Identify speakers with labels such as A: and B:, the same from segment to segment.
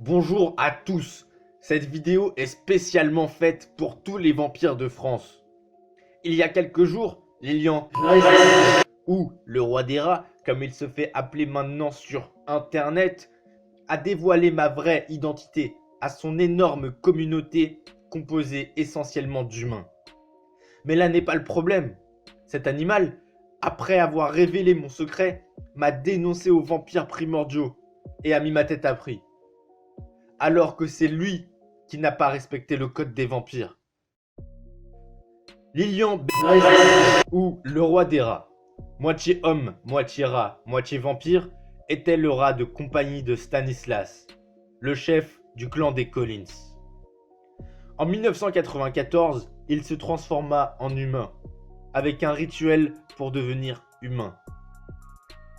A: Bonjour à tous, cette vidéo est spécialement faite pour tous les vampires de France. Il y a quelques jours, Lilian, ou le roi des rats, comme il se fait appeler maintenant sur internet, a dévoilé ma vraie identité à son énorme communauté composée essentiellement d'humains. Mais là n'est pas le problème. Cet animal, après avoir révélé mon secret, m'a dénoncé aux vampires primordiaux et a mis ma tête à prix. Alors que c'est lui qui n'a pas respecté le code des vampires. Lilian ou le roi des rats, moitié homme, moitié rat, moitié vampire, était le rat de compagnie de Stanislas, le chef du clan des Collins. En 1994, il se transforma en humain, avec un rituel pour devenir humain.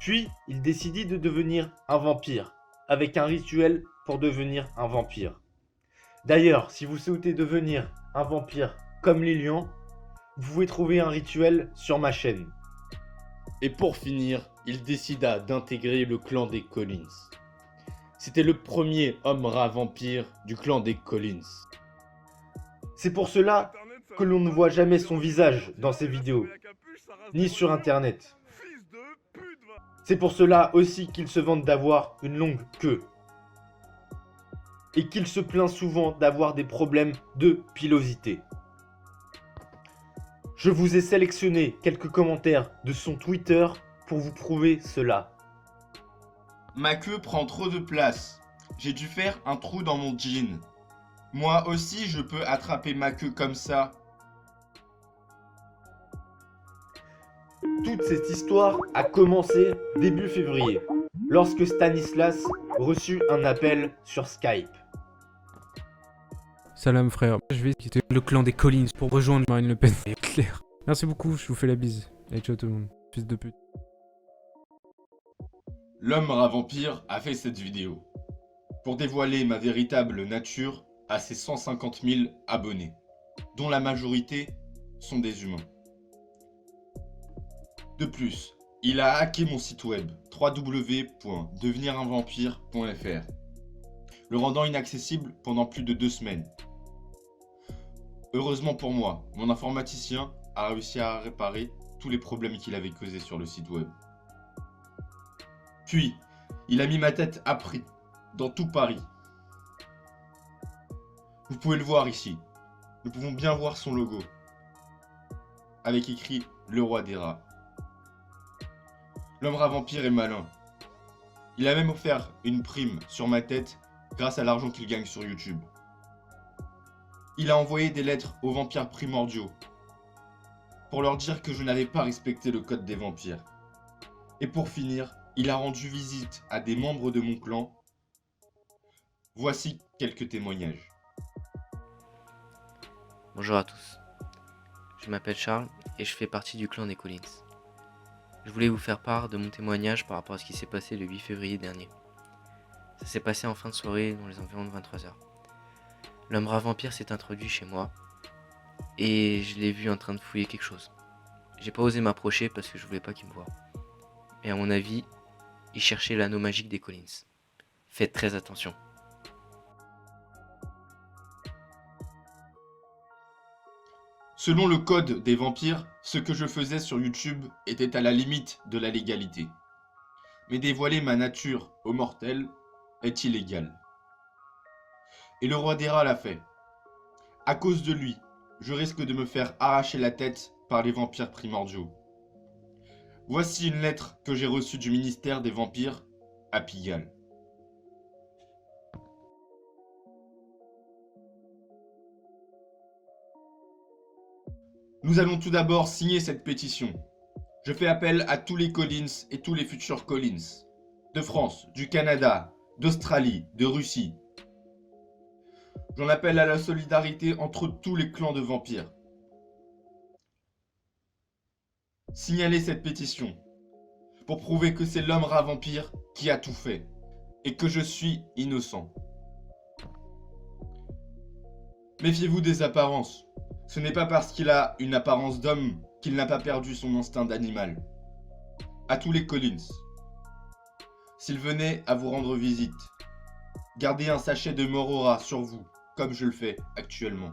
A: Puis, il décidit de devenir un vampire, avec un rituel pour devenir un vampire. D'ailleurs, si vous souhaitez devenir un vampire comme Lilian, vous pouvez trouver un rituel sur ma chaîne. Et pour finir, il décida d'intégrer le clan des Collins. C'était le premier homme-rat vampire du clan des Collins. C'est pour cela que l'on ne voit jamais son visage dans ses vidéos, ni sur internet. C'est pour cela aussi qu'il se vante d'avoir une longue queue. Et qu'il se plaint souvent d'avoir des problèmes de pilosité. Je vous ai sélectionné quelques commentaires de son Twitter pour vous prouver cela.
B: Ma queue prend trop de place. J'ai dû faire un trou dans mon jean. Moi aussi, je peux attraper ma queue comme ça.
A: Toute cette histoire a commencé début février, lorsque Stanislas reçut un appel sur Skype.
C: Salam frère, je vais quitter le clan des Collins pour rejoindre Marine Le Pen. C'est clair. Merci beaucoup, je vous fais la bise. Allez, ciao tout le monde. Fils de pute.
B: L'homme-rat vampire a fait cette vidéo pour dévoiler ma véritable nature à ses 150 000 abonnés, dont la majorité sont des humains. De plus, il a hacké mon site web www.devenirinvampire.fr, le rendant inaccessible pendant plus de 2 semaines. Heureusement pour moi, mon informaticien a réussi à réparer tous les problèmes qu'il avait causés sur le site web. Puis, il a mis ma tête à prix, dans tout Paris. Vous pouvez le voir ici. Nous pouvons bien voir son logo, avec écrit « Le roi des rats ». L'homme-rat vampire est malin. Il a même offert une prime sur ma tête grâce à l'argent qu'il gagne sur YouTube. Il a envoyé des lettres aux vampires primordiaux pour leur dire que je n'avais pas respecté le code des vampires. Et pour finir, il a rendu visite à des membres de mon clan. Voici quelques témoignages.
D: Bonjour à tous. Je m'appelle Charles et je fais partie du clan des Collins. Je voulais vous faire part de mon témoignage par rapport à ce qui s'est passé le 8 février dernier. Ça s'est passé en fin de soirée, dans les environs de 23h. L'homme-rat vampire s'est introduit chez moi et je l'ai vu en train de fouiller quelque chose. J'ai pas osé m'approcher parce que je voulais pas qu'il me voie. Et à mon avis, il cherchait l'anneau magique des Collins. Faites très attention.
B: Selon le code des vampires, ce que je faisais sur YouTube était à la limite de la légalité. Mais dévoiler ma nature aux mortels est illégal. Et le roi des rats l'a fait. À cause de lui, je risque de me faire arracher la tête par les vampires primordiaux. Voici une lettre que j'ai reçue du ministère des vampires à Pigalle. Nous allons tout d'abord signer cette pétition. Je fais appel à tous les Collins et tous les futurs Collins. De France, du Canada, d'Australie, de Russie. J'en appelle à la solidarité entre tous les clans de vampires. Signalez cette pétition pour prouver que c'est l'homme-rat vampire qui a tout fait et que je suis innocent. Méfiez-vous des apparences. Ce n'est pas parce qu'il a une apparence d'homme qu'il n'a pas perdu son instinct d'animal. À tous les Collins, s'ils venaient à vous rendre visite, Gardez un sachet de mort au rat sur vous, comme je le fais actuellement.